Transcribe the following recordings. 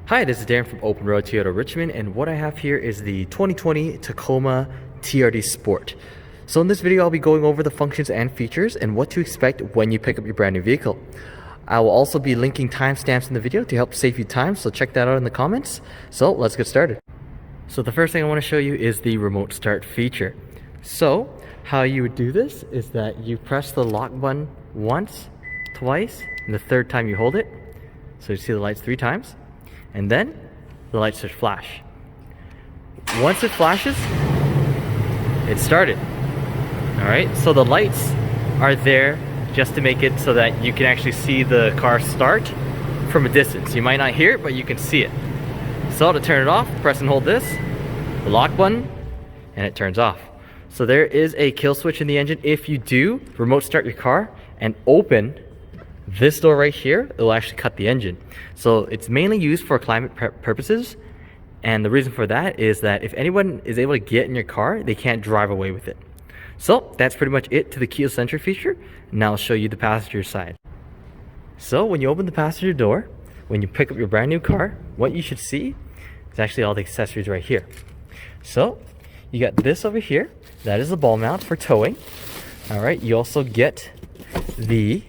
Hi, this is Darren from Open Road Toyota Richmond, and what I have here is the 2020 Tacoma TRD Sport. So in this video, I'll be going over the functions and features and what to expect when you pick up your brand new vehicle. I will also be linking timestamps in the video to help save you time, so check that out in the comments. So let's get started. So the first thing I want to show you is the remote start feature. So how you would do this is that you press the lock button once, twice, and the third time you hold it. So you see the lights 3 times. And then the lights should flash. Once it flashes, it started. Alright, so the lights are there just to make it so that you can actually see the car start from a distance. You might not hear it, but you can see it. So to turn it off, press and hold this, the lock button, and it turns off. So there is a kill switch in the engine. If you do remote start your car and open this door right here, it will actually cut the engine. So it's mainly used for climate purposes, and the reason for that is that if anyone is able to get in your car, they can't drive away with it. So that's pretty much it to the keyless entry feature. Now I'll show you the passenger side. So when you open the passenger door, when you pick up your brand new car, what you should see is actually all the accessories right here. So you got this over here, that is the ball mount for towing. All right, you also get the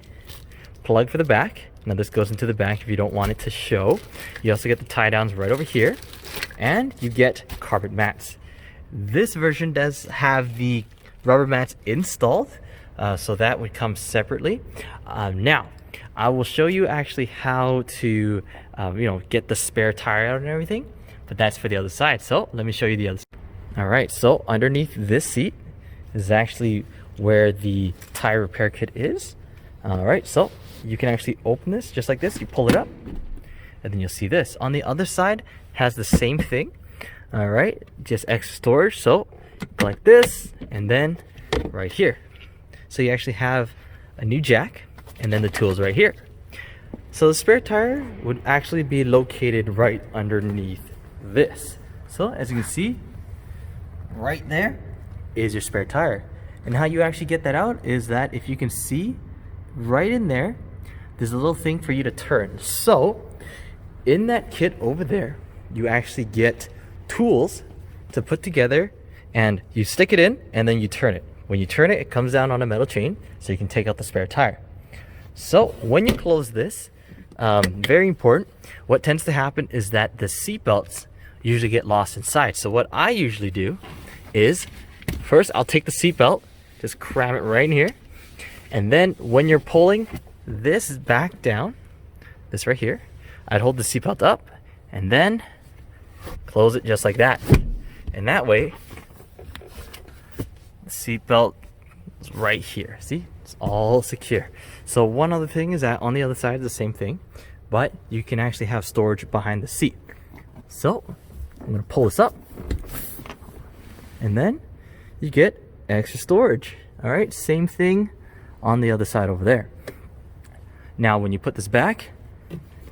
plug for the back. Now this goes into the back if you don't want it to show. You also get the tie downs right over here, and you get carpet mats. This version does have the rubber mats installed, so that would come separately. Now I will show you actually how to get the spare tire out and everything, but that's for the other side. So let me show you the other side. All right, so underneath this seat is actually where the tire repair kit is. All right, so you can actually open this just like this. You pull it up, and then you'll see this. On the other side has the same thing. All right, just extra storage. So like this, and then right here. So you actually have a new jack, and then the tools right here. So the spare tire would actually be located right underneath this. So as you can see, right there is your spare tire. And how you actually get that out is that if you can see right in there, there's a little thing for you to turn. So in that kit over there, you actually get tools to put together, and you stick it in and then you turn it. When you turn it, it comes down on a metal chain so you can take out the spare tire. So when you close this, very important, what tends to happen is that the seat belts usually get lost inside. So what I usually do is, first I'll take the seat belt, just cram it right in here, and then when you're pulling this back down, this right here, I'd hold the seatbelt up and then close it just like that. And that way, the seatbelt is right here. See, it's all secure. So one other thing is that on the other side is the same thing, but you can actually have storage behind the seat. So I'm gonna pull this up, and then you get extra storage. All right, same thing on the other side over there. Now when you put this back,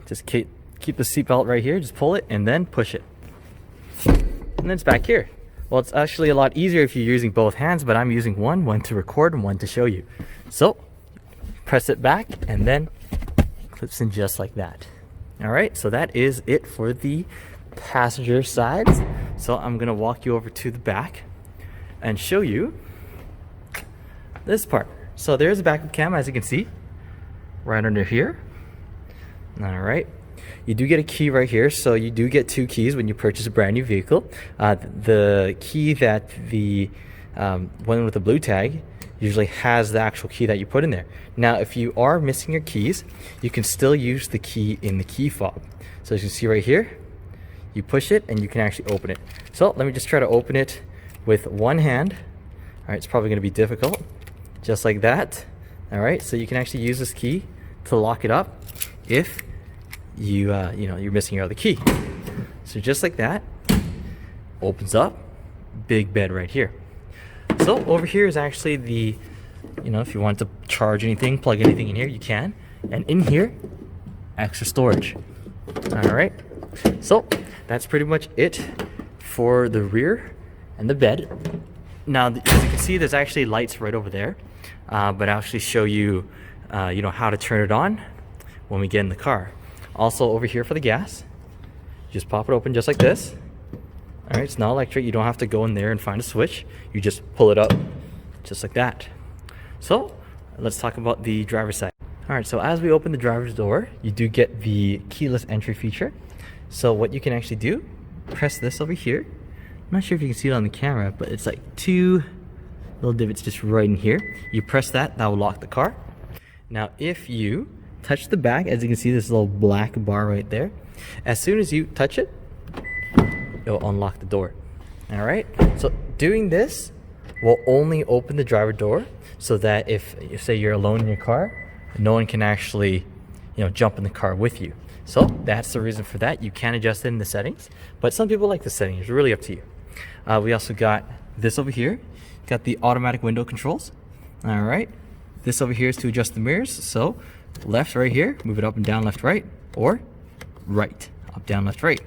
just keep the seatbelt right here, just pull it and then push it, and then it's back here. Well, it's actually a lot easier if you're using both hands, but I'm using one to record and one to show you. So press it back and then it clips in just like that. All right, so that is it for the passenger sides. So I'm gonna walk you over to the back and show you this part. So there's a backup cam, as you can see, right under here. All right, you do get a key right here, so you do get 2 keys when you purchase a brand new vehicle. The key that the one with the blue tag usually has the actual key that you put in there. Now if you are missing your keys, you can still use the key in the key fob. So as you can see right here, you push it and you can actually open it. So let me just try to open it with one hand. All right, it's probably going to be difficult. Just like that. All right, so you can actually use this key to lock it up if you're missing your other key. So just like that, opens up, big bed right here. So over here is actually the, if you want to charge anything, plug anything in here, you can. And in here, extra storage. All right, so that's pretty much it for the rear and the bed. Now, as you can see, there's actually lights right over there, but I'll actually show you, how to turn it on when we get in the car. Also over here for the gas, just pop it open just like this. All right, it's not electric. You don't have to go in there and find a switch. You just pull it up just like that. So let's talk about the driver's side. All right, so as we open the driver's door, you do get the keyless entry feature. So what you can actually do, press this over here. I'm not sure if you can see it on the camera, but it's like 2 little divots just right in here. You press that, that will lock the car. Now if you touch the back, as you can see this little black bar right there, as soon as you touch it, it'll unlock the door. All right, so doing this will only open the driver door so that if say you're alone in your car, no one can actually jump in the car with you. So that's the reason for that. You can adjust it in the settings, but some people like the settings. It's really up to you. We also got this over here. Got the automatic window controls. All right, this over here is to adjust the mirrors. So left, right here, move it up and down, left, right, or right, up, down, left, right.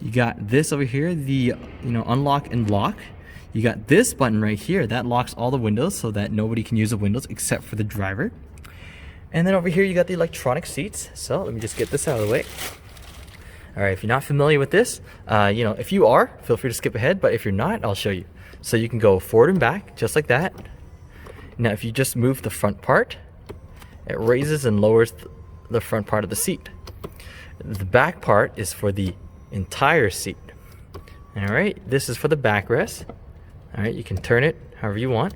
You got this over here, the unlock and lock. You got this button right here that locks all the windows so that nobody can use the windows except for the driver. And then over here you got the electronic seats. So let me just get this out of the way. All right, if you're not familiar with this, if you are, feel free to skip ahead, but if you're not, I'll show you. So you can go forward and back just like that. Now if you just move the front part, it raises and lowers the front part of the seat. The back part is for the entire seat. All right, this is for the backrest. All right, you can turn it however you want.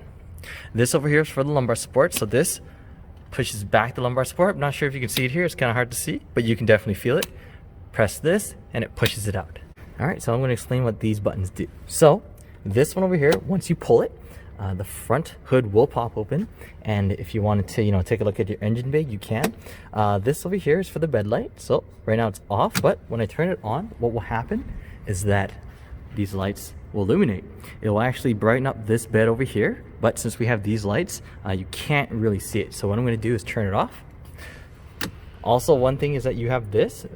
This over here is for the lumbar support. So this pushes back the lumbar support. I'm not sure if you can see it here. It's kind of hard to see, but you can definitely feel it. Press this and it pushes it out. All right, so I'm going to explain what these buttons do. So this one over here, once you pull it, the front hood will pop open, and if you wanted to take a look at your engine bay, you can. This over here is for the bed light. So right now it's off, but when I turn it on, what will happen is that these lights will illuminate. It will actually brighten up this bed over here, but since we have these lights, you can't really see it. So what I'm going to do is turn it off. Also, one thing is that you have this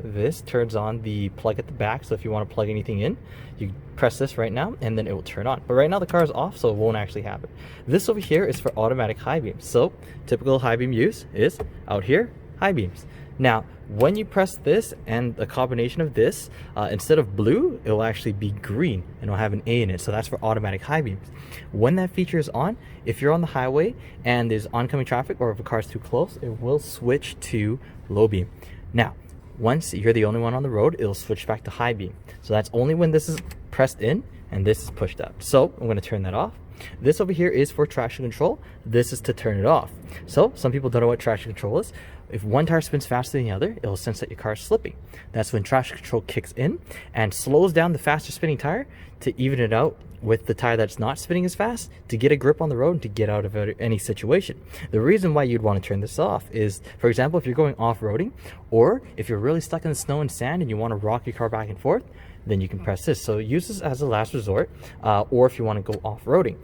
turns on the plug at the back. So if you want to plug anything in, you press this right now and then it will turn on. But right now the car is off, so it won't actually happen. This over here is for automatic high beams. So typical high beam use is out here, high beams. Now, when you press this and the combination of this, instead of blue, it will actually be green and it'll have an A in it. So that's for automatic high beams. When that feature is on, if you're on the highway and there's oncoming traffic or if a car is too close, it will switch to low beam. Now, once you're the only one on the road, it'll switch back to high beam. So that's only when this is pressed in and this is pushed out. So I'm going to turn that off. This over here is for traction control. This is to turn it off. So some people don't know what traction control is. If one tire spins faster than the other, it'll sense that your car is slipping. That's when traction control kicks in and slows down the faster spinning tire to even it out with the tire that's not spinning as fast to get a grip on the road and to get out of any situation. The reason why you'd want to turn this off is, for example, if you're going off-roading or if you're really stuck in the snow and sand and you want to rock your car back and forth, then you can press this. So use this as a last resort, or if you want to go off-roading.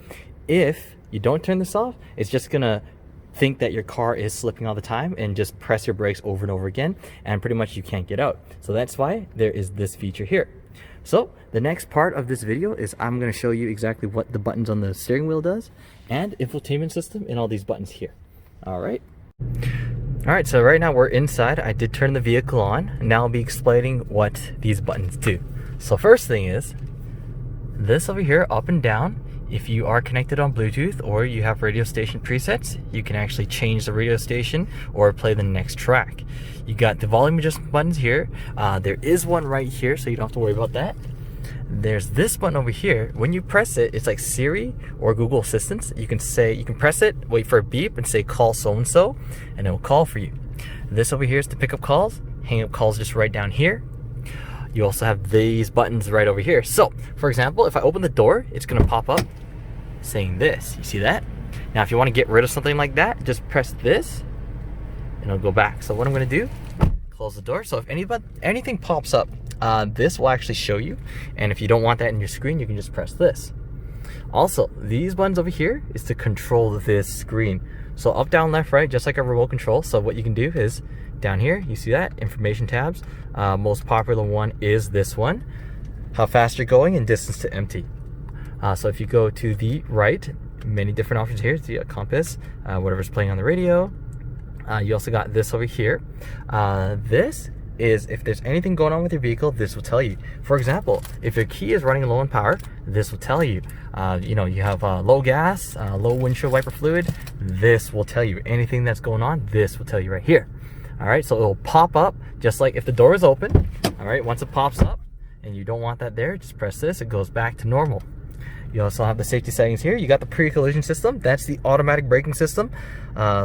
If you don't turn this off, it's just gonna think that your car is slipping all the time and just press your brakes over and over again, and pretty much you can't get out. So that's why there is this feature here. So the next part of this video is I'm going to show you exactly what the buttons on the steering wheel does and infotainment system and all these buttons here. All right, so right now we're inside. I did turn the vehicle on, and now I'll be explaining what these buttons do. So first thing is this over here, up and down. If you are connected on Bluetooth or you have radio station presets, you can actually change the radio station or play the next track. You got the volume adjustment buttons here. There is one right here, so you don't have to worry about that. There's this button over here. When you press it, it's like Siri or Google Assistant. You can press it, wait for a beep, and say call so-and-so, and it will call for you. This over here is to pick up calls. Hang up calls just right down here. You also have these buttons right over here. So, for example, if I open the door, it's going to pop up saying this. You see that? Now, if you want to get rid of something like that, just press this and it'll go back. So what I'm going to do, close the door. So if anything pops up, this will actually show you. And if you don't want that in your screen, you can just press this. Also, these buttons over here is to control this screen. So up, down, left, right, just like a remote control. So what you can do is down here, you see that? Information tabs. Most popular one is this one. How fast you're going and distance to empty. So if you go to the right, many different options here. The compass, whatever's playing on the radio. You also got this over here. This is if there's anything going on with your vehicle, this will tell you. For example, if your key is running low on power, this will tell you. You know, you have low gas, low windshield wiper fluid, this will tell you. Anything that's going on, this will tell you right here. All right, so it'll pop up just like if the door is open. All right, once it pops up and you don't want that there, just press this, it goes back to normal. You also have the safety settings here. You got the pre-collision system. That's the automatic braking system.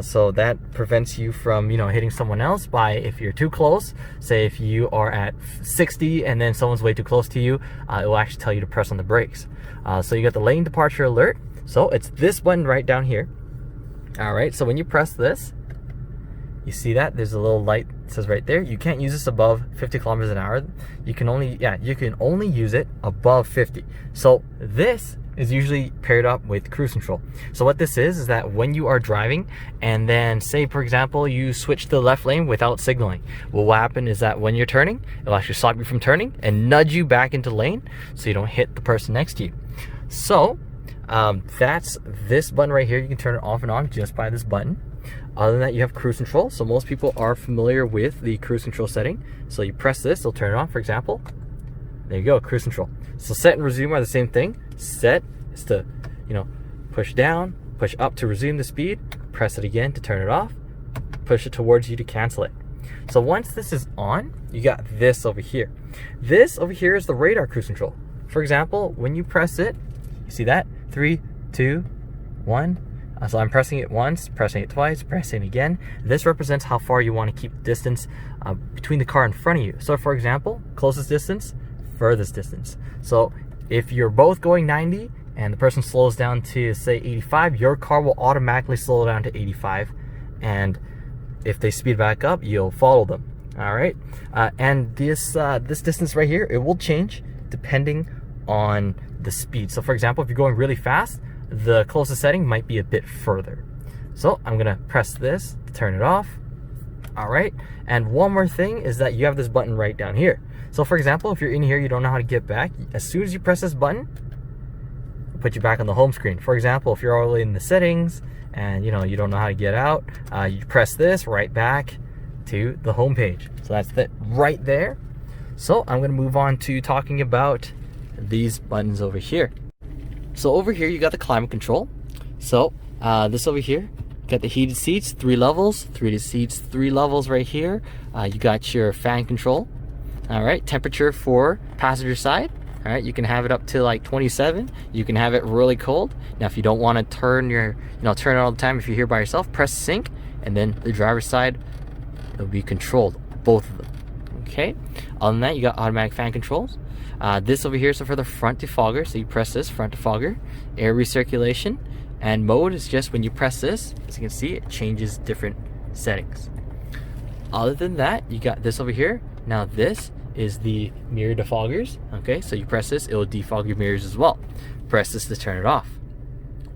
So that prevents you from, you know, hitting someone else by if you're too close. Say if you are at 60 and then someone's way too close to you, it will actually tell you to press on the brakes. So you got the lane departure alert. So it's this button right down here. All right, so when you press this, you see that there's a little light that says right there, you can't use this above 50 kilometers an hour. You can only use it above 50. So this is usually paired up with cruise control. So what this is that when you are driving and then say, for example, you switch to the left lane without signaling, well, what happens is that when you're turning, it'll actually stop you from turning and nudge you back into lane so you don't hit the person next to you. So that's this button right here. You can turn it off and on just by this button. Other than that, you have cruise control. So most people are familiar with the cruise control setting. So you press this, it'll turn it on, for example. There you go, cruise control. So set and resume are the same thing. Set is to, you know, push down, push up to resume the speed, press it again to turn it off, push it towards you to cancel it. So once this is on, you got this over here. This over here is the radar cruise control. For example, when you press it, you see that? 3, 2, 1. So I'm pressing it once, pressing it twice, pressing it again. This represents how far you want to keep distance between the car in front of you. So for example, closest distance, furthest distance. So if you're both going 90 and the person slows down to say 85, your car will automatically slow down to 85. And if they speed back up, you'll follow them. All right. And this distance right here, it will change depending on the speed. So for example, if you're going really fast, the closest setting might be a bit further. So I'm gonna press this to turn it off. All right, and one more thing is that you have this button right down here. So for example, if you're in here, you don't know how to get back, as soon as you press this button, it'll put you back on the home screen. For example, if you're already in the settings and you don't know how to get out, you press this right back to the home page. So that's that right there. So I'm gonna move on to talking about these buttons over here. So over here, you got the climate control. So this over here, got the heated seats, 3 levels, 3 seats, 3 levels right here. You got your fan control. All right, temperature for passenger side. All right, you can have it up to like 27. You can have it really cold. Now, if you don't want to turn turn it all the time, if you're here by yourself, press sync, and then the driver's side, it'll be controlled, both of them. Okay. Other than that, you got automatic fan controls. This over here is for the front defogger. So you press this, front defogger, air recirculation, and mode is just when you press this, as you can see, it changes different settings. Other than that, you got this over here. Now this is the mirror defoggers. Okay, so you press this, it will defog your mirrors as well. Press this to turn it off.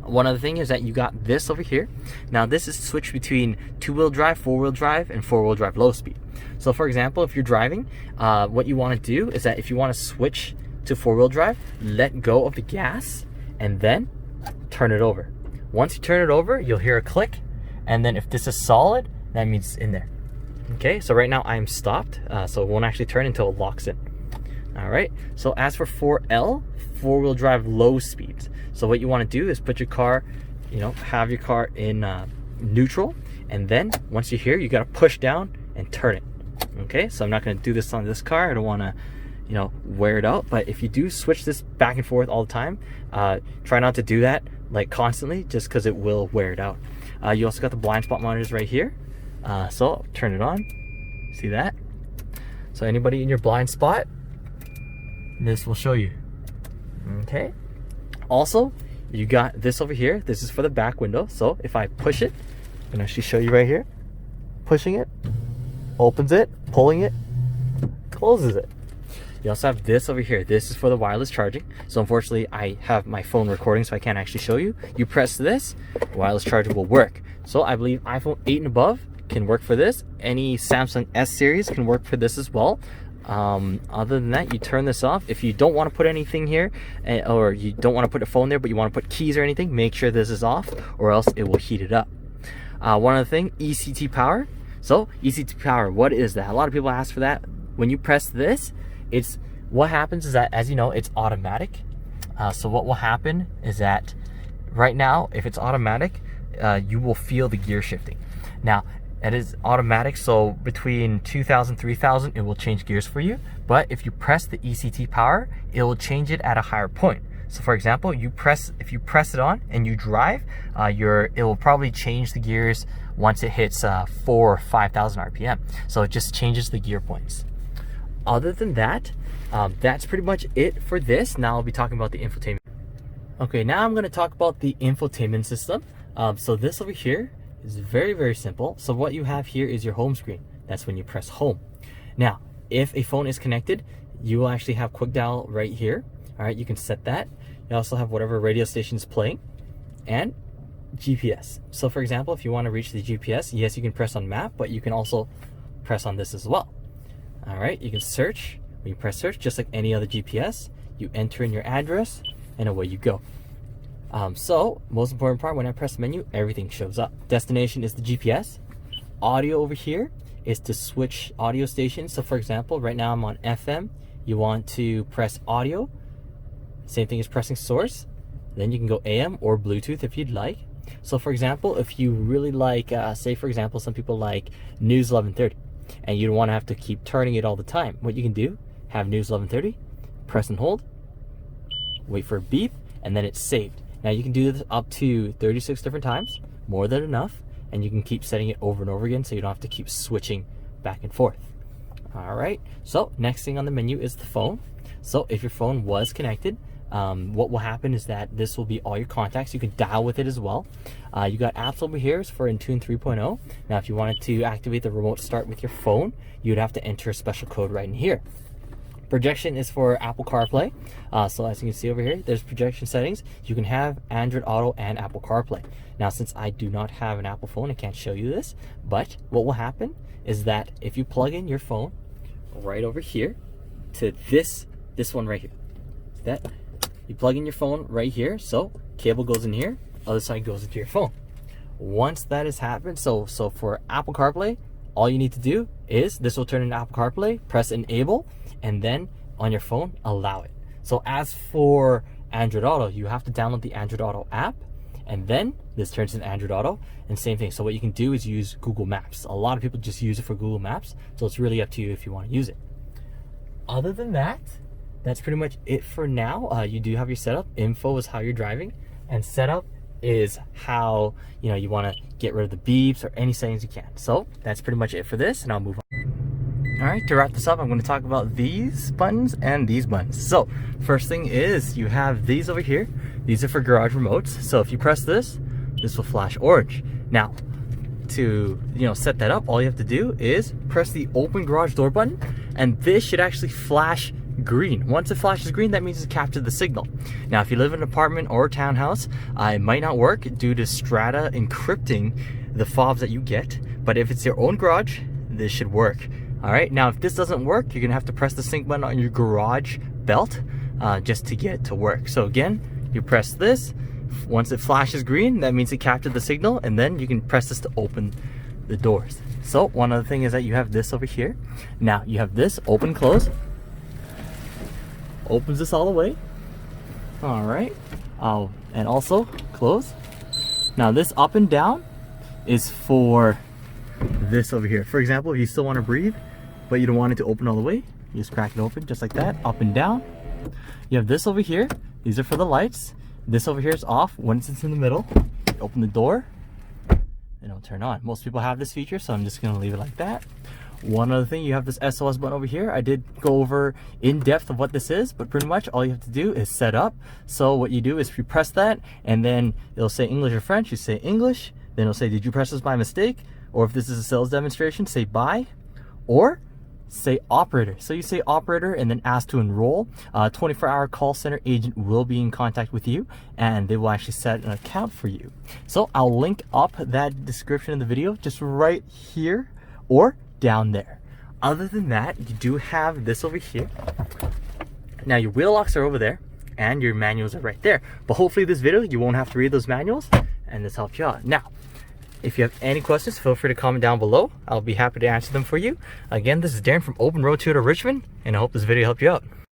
One other thing is that you got this over here. Now this is switch between 2-wheel drive, 4-wheel drive, and 4-wheel drive low speed. So for example, if you're driving, what you want to do is that if you want to switch to 4-wheel drive, let go of the gas and then turn it over. Once you turn it over, you'll hear a click, and then if this is solid, that means it's in there. Okay, so right now I'm stopped, so it won't actually turn until it locks in. All right, so as for 4L, 4-wheel drive low speeds. So what you want to do is put your car, have your car in neutral, and then once you're here, you got to push down and turn it. Okay, so I'm not going to do this on this car. I don't want to, wear it out. But if you do switch this back and forth all the time, try not to do that like constantly, just because it will wear it out. You also got the blind spot monitors right here. So I'll turn it on. See that? So anybody in your blind spot, this will show you. Okay. Also, you got this over here. This is for the back window. So if I push it, I can actually show you right here. Pushing it, opens it, pulling it, closes it. You also have this over here. This is for the wireless charging. So unfortunately, I have my phone recording, so I can't actually show you. You press this, wireless charger will work. So I believe iPhone 8 and above can work for this. Any Samsung S series can work for this as well. Other than that, you turn this off. If you don't want to put anything here, or you don't want to put a phone there, but you want to put keys or anything, make sure this is off, or else it will heat it up. One other thing, Ect Power. So ECT power, what is that? A lot of people ask for that. When you press this, what happens is that, as you know, it's automatic. So what will happen is that right now, if it's automatic, you will feel the gear shifting. Now, it is automatic, so between 2,000, 3,000, it will change gears for you. But if you press the ECT power, it will change it at a higher point. So for example, if you press it on and you drive, it will probably change the gears once it hits 4,000 or 5,000 RPM. So it just changes the gear points. Other than that, that's pretty much it for this. Now I'll be talking about the infotainment. Okay, now I'm going to talk about the infotainment system. So this over here is very, very simple. So what you have here is your home screen. That's when you press home. Now, if a phone is connected, you will actually have quick dial right here. All right, you can set that. You also have whatever radio station is playing and GPS. So for example, if you want to reach the GPS, yes, you can press on map, but you can also press on this as well. All right, you can search. When you press search, just like any other GPS, you enter in your address and away you go. So most important part, when I press menu, everything shows up. Destination is the GPS. Audio over here is to switch audio stations. So for example, right now I'm on FM. You want to press audio. Same thing as pressing source. Then you can go AM or Bluetooth if you'd like. So for example, if you really like, say for example, some people like News 1130 and you don't want to have to keep turning it all the time. What you can do, have News 1130, press and hold, wait for a beep, and then it's saved. Now you can do this up to 36 different times, more than enough, and you can keep setting it over and over again so you don't have to keep switching back and forth. All right, so next thing on the menu is the phone. So if your phone was connected, what will happen is that this will be all your contacts. You can dial with it as well. You got apps over here for Intune 3.0. Now if you wanted to activate the remote start with your phone, you'd have to enter a special code right in here. Projection is for Apple Carplay. So as you can see over here, there's projection settings. You can have Android Auto and Apple Carplay. Now since I do not have an Apple phone, I can't show you this, but what will happen is that if you plug in your phone right over here to this one right here, that you plug in your phone right here, so cable goes in here, other side goes into your phone. Once that has happened, so for Apple CarPlay, all you need to do is this will turn into Apple CarPlay, press enable, and then on your phone, allow it. So as for Android Auto, you have to download the Android Auto app, and then this turns into Android Auto, and same thing. So what you can do is use Google Maps. A lot of people just use it for Google Maps, so it's really up to you if you want to use it. Other than that, that's pretty much it for now. You do have your setup. Info is how you're driving, and setup is how you want to get rid of the beeps or any settings you can. So that's pretty much it for this, and I'll move on. All right, to wrap this up, I'm going to talk about these buttons and these buttons. So first thing is you have these over here. These are for garage remotes. So if you press this will flash orange. Now to set that up, all you have to do is press the open garage door button, and this should actually flash green. Once it flashes green, that means it's captured the signal. Now if you live in an apartment or a townhouse, it might not work due to Strata encrypting the fobs that you get, but if it's your own garage, this should work. All right, now if this doesn't work, you're gonna have to press the sync button on your garage belt just to get it to work. So again, you press this. Once it flashes green, that means it captured the signal, and then you can press this to open the doors. So one other thing is that you have this over here. Now you have this open, close. Opens this all the way. All right, and also close. Now this up and down is for this over here. For example, if you still want to breathe, but you don't want it to open all the way, you just crack it open just like that, up and down. You have this over here. These are for the lights. This over here is off. Once it's in the middle, you open the door and it'll turn on. Most people have this feature, so I'm just gonna leave it like that. One other thing, you have this SOS button over here. I did go over in depth of what this is, but pretty much all you have to do is set up. So what you do is you press that, and then it'll say English or French. You say English, then it'll say, did you press this by mistake? Or if this is a sales demonstration, say buy, or say operator. So you say operator and then ask to enroll. 24-hour call center agent will be in contact with you, and they will actually set an account for you. So I'll link up that description in the video just right here or down there. Other than that, you do have this over here. Now your wheel locks are over there and your manuals are right there, but hopefully this video you won't have to read those manuals, and this helps you out. Now If you have any questions, feel free to comment down below. I'll be happy to answer them for you. Again, this is Darren from Open Road Toyota Richmond, and I hope this video helped you out.